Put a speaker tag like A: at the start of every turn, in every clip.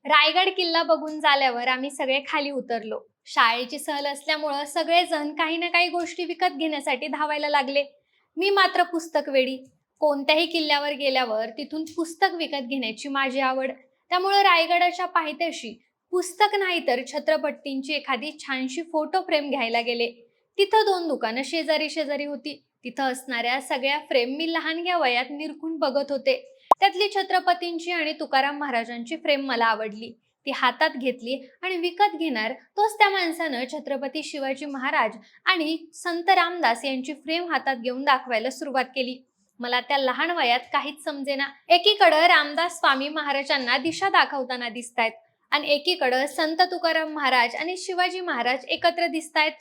A: रायगड किल्ला बघून झाल्यावर आम्ही सगळे खाली उतरलो. शाळेची सहल असल्यामुळं सगळेजण काही ना काही गोष्टी विकत घेण्यासाठी धावायला लागले. मी मात्र पुस्तक वेडी. कोणत्याही किल्ल्यावर गेल्यावर तिथून पुस्तक विकत घेण्याची माझी आवड. त्यामुळं रायगडाच्या पायथ्याशी पुस्तक नाही तर छत्रपतींची एखादी छानशी फोटो फ्रेम घ्यायला गेले. तिथं दोन दुकानं शेजारी शेजारी होती. तिथं असणाऱ्या सगळ्या फ्रेम मी लहानग्या वयात निरखून बघत होते. त्यातली छत्रपतींची आणि तुकाराम महाराजांची फ्रेम मला आवडली. ती हातात घेतली आणि विकत घेणार तोच त्या माणसानं छत्रपती शिवाजी महाराज आणि संत रामदास यांची फ्रेम हातात घेऊन दाखवायला सुरुवात केली. मला त्या लहान वयात काहीच समजेना. एकीकडं रामदास स्वामी महाराजांना दिशा दाखवताना दिसतायत आणि एकीकडं संत तुकाराम महाराज आणि शिवाजी महाराज एकत्र दिसतायत.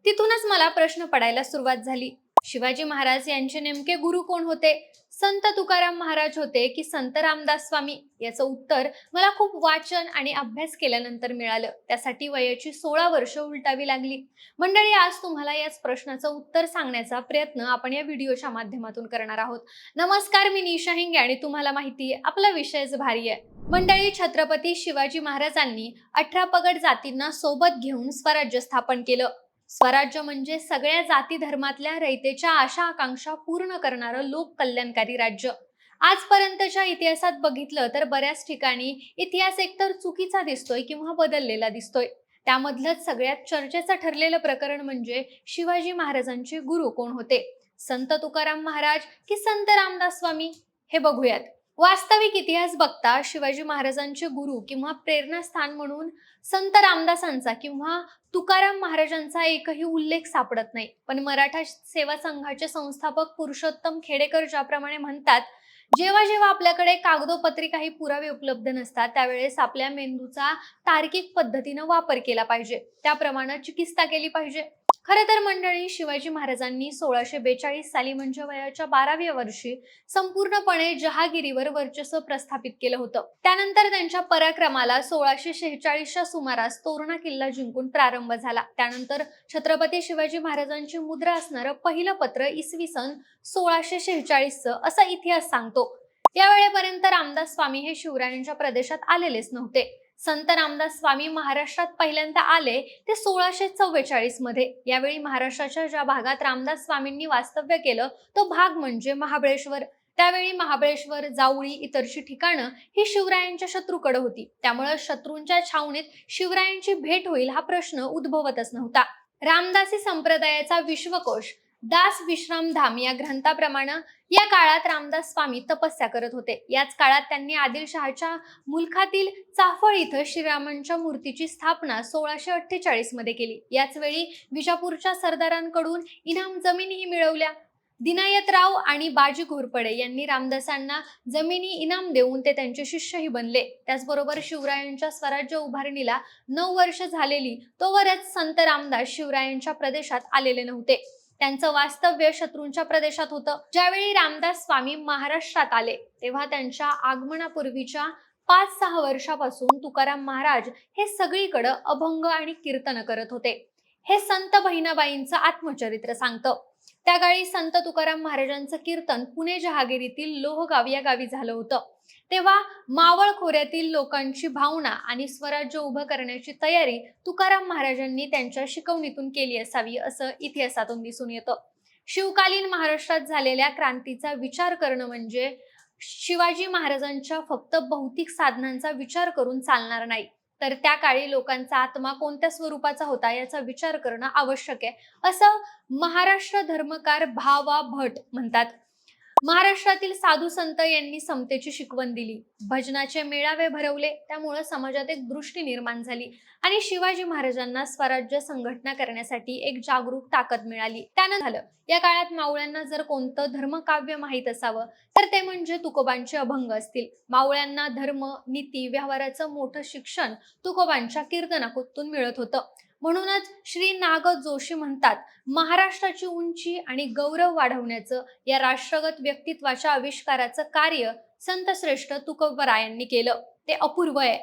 A: तिथूनच मला प्रश्न पडायला सुरुवात झाली. शिवाजी महाराज यांचे नेमके गुरु कोण होते? संत तुकाराम महाराज होते की संत रामदास स्वामी? याचं उत्तर मला खूप वाचन आणि अभ्यास केल्यानंतर मिळालं. त्यासाठी वयाची 16 वर्ष उलटावी लागली. मंडळी, आज तुम्हाला याच प्रश्नाचं उत्तर सांगण्याचा प्रयत्न आपण या व्हिडिओच्या माध्यमातून करणार आहोत. नमस्कार, मी निशा हिंगे आणि तुम्हाला माहिती आहे आपला विषयच भारी आहे. मंडळी, छत्रपती शिवाजी महाराजांनी 18 पगड जातींना सोबत घेऊन स्वराज्य स्थापन केलं. स्वराज्य म्हणजे सगळ्या जाती धर्मातल्या रयतेच्या आशा आकांक्षा पूर्ण करणारं लोक कल्याणकारी राज्य. आजपर्यंतच्या इतिहासात बघितलं तर बऱ्याच ठिकाणी इतिहास एकतर चुकीचा दिसतोय किंवा बदललेला दिसतोय. त्यामधलंच सगळ्यात चर्चेचं ठरलेलं प्रकरण म्हणजे शिवाजी महाराजांचे गुरु कोण होते? संत तुकाराम महाराज की संत रामदास स्वामी? हे बघूयात. वास्तविक इतिहास बघता शिवाजी महाराजांचे गुरु किंवा प्रेरणास्थान म्हणून संत रामदासांचा किंवा तुकाराम महाराजांचा एकही उल्लेख सापडत नाही. पण मराठा सेवा संघाचे संस्थापक पुरुषोत्तम खेडेकर ज्याप्रमाणे म्हणतात, जेव्हा जेव्हा आपल्याकडे कागदोपत्री काही पुरावे उपलब्ध नसतात त्यावेळेस आपल्या मेंदूचा तार्किक पद्धतीनं वापर केला पाहिजे, त्याप्रमाणे चिकित्सा केली पाहिजे. खरं तर मंडळी, शिवाजी महाराजांनी 1642 साली म्हणजे वयाच्या 12व्या वर्षी संपूर्णपणे जहागिरीवर वर्चस्व प्रस्थापित केलं होतं. त्यानंतर त्यांच्या पराक्रमाला 1646च्या सुमारास तोरणा किल्ला जिंकून प्रारंभ झाला. त्यानंतर छत्रपती शिवाजी महाराजांची मुद्रा असणारं पहिलं पत्र इसवी सन 1646चं असा इतिहास सांगतो. यावेळेपर्यंत रामदास स्वामी हे शिवरायांच्या प्रदेशात आलेलेच नव्हते. संत रामदास स्वामी महाराष्ट्रात पहिल्यांदा आले ते 1644 मध्ये. यावेळी महाराष्ट्राच्या ज्या भागात रामदास स्वामींनी वास्तव्य केलं तो भाग म्हणजे महाबळेश्वर. त्यावेळी महाबळेश्वर, जावळी, इतरची ठिकाणं ही शिवरायांच्या शत्रूकडे होती. त्यामुळे शत्रूंच्या छावणीत शिवरायांची भेट होईल हा प्रश्न उद्भवतच नव्हता. रामदासी संप्रदायाचा विश्वकोश दास विश्राम धाम या ग्रंथाप्रमाणे या काळात रामदास स्वामी तपस्या करत होते. याच काळात त्यांनी आदिलशहाच्या मुलखातील चाफळ इथं श्रीरामांच्या मूर्तीची स्थापना 1648 मध्ये केली. याच वेळी विजापूरच्या सरदारांकडून इनाम जमिनीही मिळवल्या. दिनायतराव आणि बाजी घोरपडे यांनी रामदासांना जमिनी इनाम देऊन ते त्यांचे शिष्यही बनले. त्याचबरोबर शिवरायांच्या स्वराज्य उभारणीला 9 वर्ष झालेली तोवरच संत रामदास शिवरायांच्या प्रदेशात आलेले नव्हते. त्यांचं वास्तव्य शत्रूंच्या प्रदेशात होतं. ज्यावेळी रामदास स्वामी महाराष्ट्रात आले तेव्हा त्यांच्या आगमनापूर्वीच्या 5-6 वर्षापासून तुकाराम महाराज हे सगळीकडे अभंग आणि कीर्तन करत होते. हे संत बहिणाबाईंचं आत्मचरित्र सांगतं. त्या काळी संत तुकाराम महाराजांचं कीर्तन पुणे जहागिरीतील लोहगाव या गावी झालं होतं. तेव्हा मावळ खोऱ्यातील लोकांची भावना आणि स्वराज्य उभं करण्याची तयारी तुकाराम महाराजांनी त्यांच्या शिकवणीतून केली असावी असं इतिहासातून दिसून येतं. शिवकालीन महाराष्ट्रात झालेल्या क्रांतीचा विचार करणं म्हणजे शिवाजी महाराजांच्या फक्त भौतिक साधनांचा विचार करून चालणार नाही, तर त्या काळी लोकांचा आत्मा कोणत्या स्वरूपाचा होता याचा विचार करणं आवश्यक आहे असं महाराष्ट्र धर्मकार भावा भट म्हणतात. महाराष्ट्रातील साधू संत यांनी समतेची शिकवण दिली. भजनाचे मेळावे भरवले. त्यामुळे समाजात एक दृष्टी निर्माण झाली आणि शिवाजी महाराजांना स्वराज्य संघटना करण्यासाठी एक जागरूक ताकद मिळाली. त्यानं झालं. या काळात मावळ्यांना जर कोणतं धर्मकाव्य माहीत असावं तर ते म्हणजे तुकोबांचे अभंग असतील. मावळ्यांना धर्म, नीती, व्यवहाराचं मोठं शिक्षण तुकोबांच्या कीर्तनातून मिळत होतं. म्हणूनच श्री नाग जोशी म्हणतात, महाराष्ट्राची उंची आणि गौरव वाढवण्याचं या राष्ट्रगत व्यक्तित्वाच्या आविष्काराचं कार्य संत श्रेष्ठ तुकोबरायांनी केलं. ते अपूर्व आहे.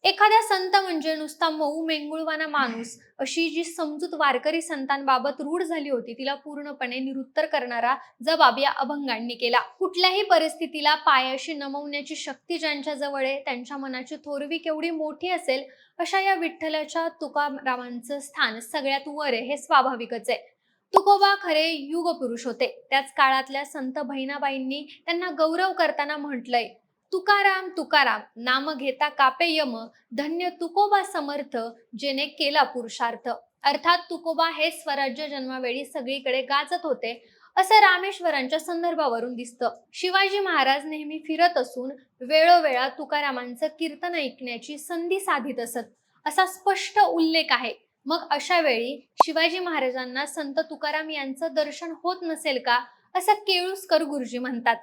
A: एखादा संत म्हणजे नुसता मऊ मेंगुळवाना माणूस अशी जी समजूत वारकरी संतांबाबत रूढ झाली होती तिला पूर्णपणे निरुत्तर करणारा जबाब या अभंगांनी केला. कुठल्याही परिस्थितीला पायाशी नमवण्याची शक्ती ज्यांच्या जवळ आहे त्यांच्या मनाची थोरवी केवढी मोठी असेल अशा या विठ्ठलाच्या तुकारामांचं स्थान सगळ्यात वर आहे हे स्वाभाविकच आहे. तुकोबा खरे युग पुरुष होते. त्याच काळातल्या संत बहिणाबाईंनी त्यांना गौरव करताना म्हटलंय, तुकाराम तुकाराम नाम घेता कापे यम, धन्य तुकोबा समर्थ जेने केला पुरुषार्थ. अर्थात तुकोबा हे स्वराज्य जन्मावेळी सगळीकडे गाजत होते असं रामेश्वरांच्या संदर्भावरून दिसतं. शिवाजी महाराज नेहमी फिरत असून वेळोवेळा तुकारामांचं कीर्तन ऐकण्याची संधी साधित असत असा स्पष्ट उल्लेख आहे. मग अशा वेळी शिवाजी महाराजांना संत तुकाराम यांचं दर्शन होत नसेल का असं केळुसकर गुरुजी म्हणतात.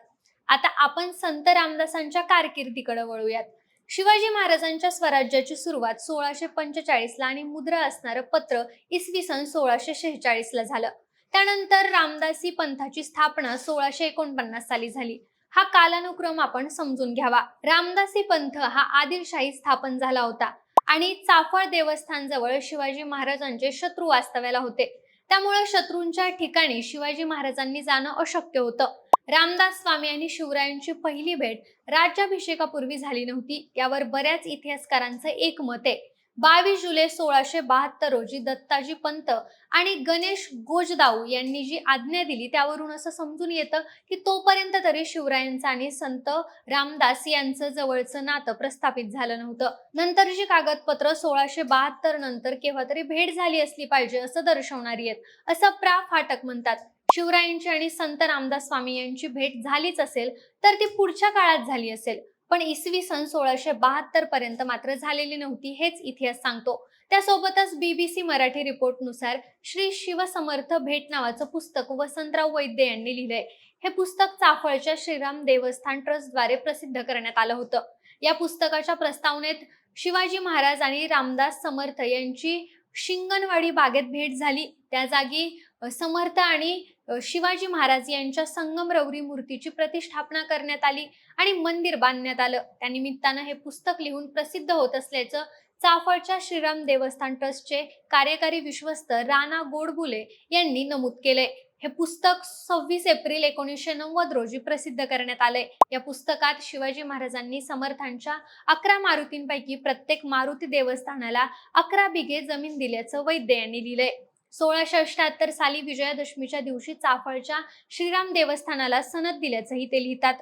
A: आता आपण संत रामदासांच्या कारकिर्दीकडे वळूयात. शिवाजी महाराजांच्या स्वराज्याची सुरुवात 1645 ला आणि मुद्रा असणारं पत्र इसवी सन 1646 ला झालं. त्यानंतर रामदासी पंथाची स्थापना 1649 साली झाली. हा कालानुक्रम आपण समजून घ्यावा. रामदासी पंथ हा आदिलशाही स्थापन झाला होता आणि चाफळ देवस्थान जवळ शिवाजी महाराजांचे शत्रू वास्तव्याला होते. त्यामुळे शत्रूंच्या ठिकाणी शिवाजी महाराजांनी जाणं अशक्य होतं. रामदास स्वामी आणि शिवरायांची पहिली भेट राज्याभिषेकापूर्वी झाली नव्हती यावर बऱ्याच इतिहासकारांचं एक मत आहे. 22 जुलै 1672 रोजी दत्ताजी पंत आणि गणेश गोजदाऊ यांनी जी आज्ञा दिली त्यावरून असं समजून येतं की तोपर्यंत तरी शिवरायांचं आणि संत रामदास यांचं जवळचं नातं प्रस्थापित झालं नव्हतं. नंतरची कागदपत्र 1672 नंतर केव्हा तरी भेट झाली असली पाहिजे असं दर्शवणारी आहेत असं प्रा फाटक म्हणतात. शिवरायांची आणि संत रामदास स्वामी यांची भेट झालीच असेल तर ती पुढच्या काळात झाली असेल, पण इसवी सन 1672 पर्यंत मात्र झालेली नव्हती हेच इतिहास सांगतो. त्यासोबतच BBC मराठी रिपोर्टनुसार श्री शिवसमर्थ भेट नावाचं पुस्तक वसंतराव वैद्य यांनी लिहिलंय. हे पुस्तक चाफळच्या श्रीराम देवस्थान ट्रस्टद्वारे प्रसिद्ध करण्यात आलं होतं. या पुस्तकाच्या प्रस्तावनेत शिवाजी महाराज आणि रामदास समर्थ यांची शिंगणवाडी बागेत भेट झाली. त्या जागी समर्थ आणि शिवाजी महाराज यांच्या संगमरवरी मूर्तीची प्रतिष्ठापना करण्यात आली आणि मंदिर बांधण्यात आलं. त्या निमित्तानं हे पुस्तक लिहून प्रसिद्ध होत असल्याचं चाफळच्या श्रीराम देवस्थान ट्रस्टचे कार्यकारी विश्वस्त राणा गोडबुले यांनी नमूद केलंय. हे पुस्तक 26 एप्रिल 1990 रोजी प्रसिद्ध करण्यात आलंय. या पुस्तकात शिवाजी महाराजांनी समर्थांच्या 11 मारुतींपैकी प्रत्येक मारुती देवस्थानाला 11 बिघे जमीन दिल्याचं वैद्य यांनी लिहिलंय. 1678 साली विजयादशमीच्या दिवशी चाफळच्या श्रीराम देवस्थानाला सनद दिल्याचंही ते लिहितात.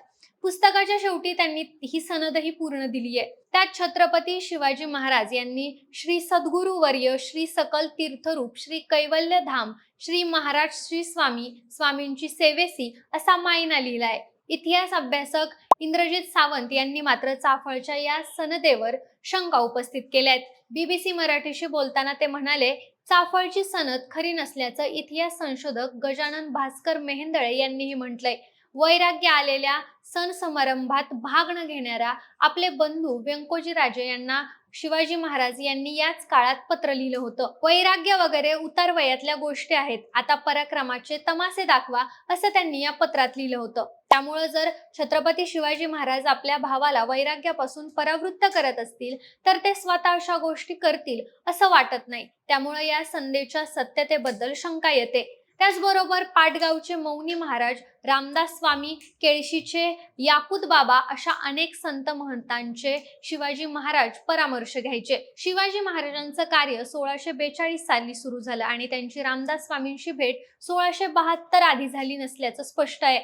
A: पुस्तकाच्या शेवटी त्यांनी ही सनदही पूर्ण दिली आहे. त्यात छत्रपती शिवाजी महाराज यांनी श्री सद्गुरु वर्य, श्री सकल तीर्थरूप, श्री कैवल्य धाम, श्री महाराज श्री स्वामी, स्वामींची सेवेसी असा मायना लिहिलाय. इतिहास अभ्यासक इंद्रजित सावंत यांनी मात्र चाफळच्या या सनदेवर शंका उपस्थित केल्या आहेत. BBC मराठीशी बोलताना ते म्हणाले, चाफळची सनद खरी नसल्याचं इतिहास संशोधक गजानन भास्कर मेहेंदळे यांनीही म्हटलंय. वैराग्य आलेल्या सण समारंभात भाग न घेणाऱ्या आपले बंधू व्यंकोजी राजे यांना शिवाजी महाराज यांनी याच काळात पत्र लिहिलं होतं. वैराग्य वगैरे उतार वयातल्या गोष्टी आहेत, आता पराक्रमाचे तमासे दाखवा असं त्यांनी या पत्रात लिहिलं होतं. त्यामुळे जर छत्रपती शिवाजी महाराज आपल्या भावाला वैराग्यापासून परावृत्त करत असतील तर ते स्वतः अशा गोष्टी करतील असं वाटत नाही. त्यामुळे या संदेच्या सत्यतेबद्दल शंका येते. त्याचबरोबर पाटगावचे मौनी महाराज, रामदास स्वामी, केळशीचे याकूत बाबा अशा अनेक संत महंतांचे शिवाजी महाराज परामर्श घ्यायचे. शिवाजी महाराजांचं कार्य 1642 साली सुरू झालं आणि त्यांची रामदास स्वामींशी भेट 1672 आधी झाली नसल्याचं स्पष्ट आहे.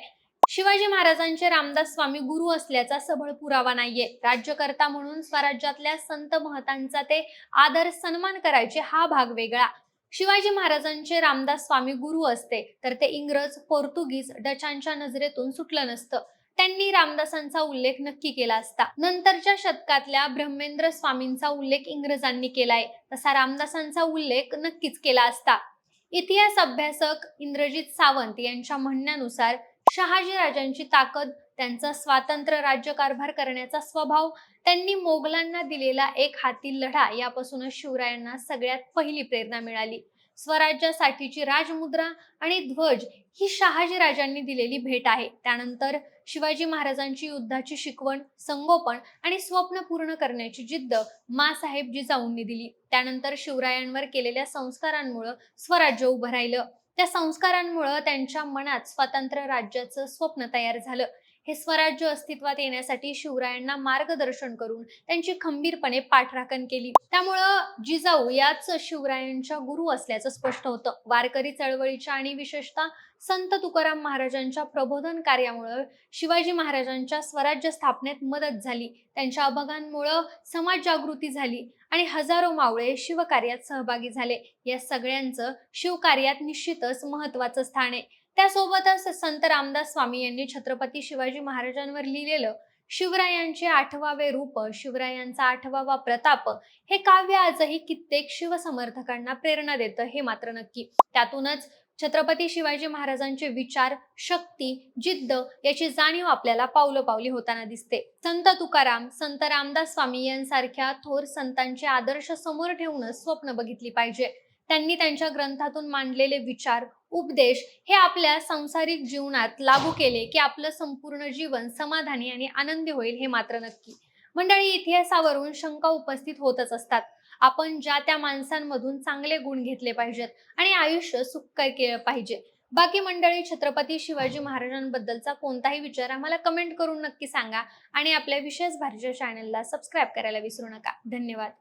A: शिवाजी महाराजांचे रामदास स्वामी गुरु असल्याचा सबळ पुरावा नाहीये. राज्यकर्ता म्हणून स्वराज्यातल्या संत महंतांचा ते आदर सन्मान करायचे हा भाग वेगळा. शिवाजी महाराजांचे रामदास स्वामी गुरु असते तर ते इंग्रज, पोर्तुगीज, डचांच्या नजरेतून सुटलं नसतं. त्यांनी रामदासांचा उल्लेख नक्की केला असता. नंतरच्या शतकातल्या ब्रह्मेंद्र स्वामींचा उल्लेख इंग्रजांनी केलाय, तसा रामदासांचा उल्लेख नक्कीच केला असता. इतिहास अभ्यासक इंद्रजित सावंत यांच्या म्हणण्यानुसार शहाजी राजांची ताकद, त्यांचा स्वातंत्र्य राज्यकारभार करण्याचा स्वभाव, त्यांनी मोगलांना दिलेला एक हाती लढा यापासूनच शिवरायांना सगळ्यात पहिली प्रेरणा मिळाली. स्वराज्यासाठीची राजमुद्रा आणि ध्वज ही शहाजी राजांनी दिलेली भेट आहे. त्यानंतर शिवाजी महाराजांची युद्धाची शिकवण, संगोपन आणि स्वप्न पूर्ण करण्याची जिद्द माँसाहेब जिजाऊंनी दिली. त्यानंतर शिवरायांवर केलेल्या संस्कारांमुळे स्वराज्य उभं राहिलं. त्या संस्कारांमुळे त्यांच्या मनात स्वतंत्र राज्याचं स्वप्न तयार झालं. हे स्वराज्य अस्तित्वात येण्यासाठी शिवरायांना मार्गदर्शन करून त्यांची खंबीरपणे पाठराखण केली. त्यामुळं जिजाऊ याच शिवरायांच्या गुरु असल्याचं स्पष्ट होतं. वारकरी चळवळीच्या आणि विशेषतः संत तुकाराम महाराजांच्या प्रबोधन कार्यामुळे शिवाजी महाराजांच्या स्वराज्य स्थापनेत मदत झाली. त्यांच्या अभंगांमुळे समाज जागृती झाली आणि हजारो मावळे शिवकार्यात सहभागी झाले. या सगळ्यांचं शिवकार्यात निश्चितच महत्वाचं स्थान आहे. त्यासोबतच संत रामदास स्वामी यांनी छत्रपती शिवाजी महाराजांवर लिहिलेलं शिवरायांचे 8वावे रूप, शिवरायांचा 8वावा प्रताप हे काव्य आजही कित्येक शिवसमर्थकांना प्रेरणा देतं हे मात्र नक्की. त्यातूनच छत्रपती शिवाजी महाराजांचे विचार, शक्ती, जिद्द याची जाणीव आपल्याला पावलोपावली होताना दिसते. संत तुकाराम, संत रामदास स्वामी यांसारख्या थोर संतांचे आदर्श समोर ठेवूनच स्वप्न बघितली पाहिजे. त्यांनी त्यांच्या ग्रंथातून मांडलेले विचार, उपदेश हे आपल्या सांसारिक जीवनात लागू केले की आपलं संपूर्ण जीवन समाधानी आणि आनंदी होईल हे मात्र नक्की. मंडळी, इतिहासावरून शंका उपस्थित होतच असतात. आपण ज्या त्या माणसांमधून चांगले गुण घेतले पाहिजेत आणि आयुष्य सुखकर केलं पाहिजे. बाकी मंडळी, छत्रपती शिवाजी महाराजांबद्दलचा कोणताही विचार आम्हाला कमेंट करून नक्की सांगा आणि आपल्या विशेष भारतीय चॅनलला सबस्क्राईब करायला विसरू नका. धन्यवाद.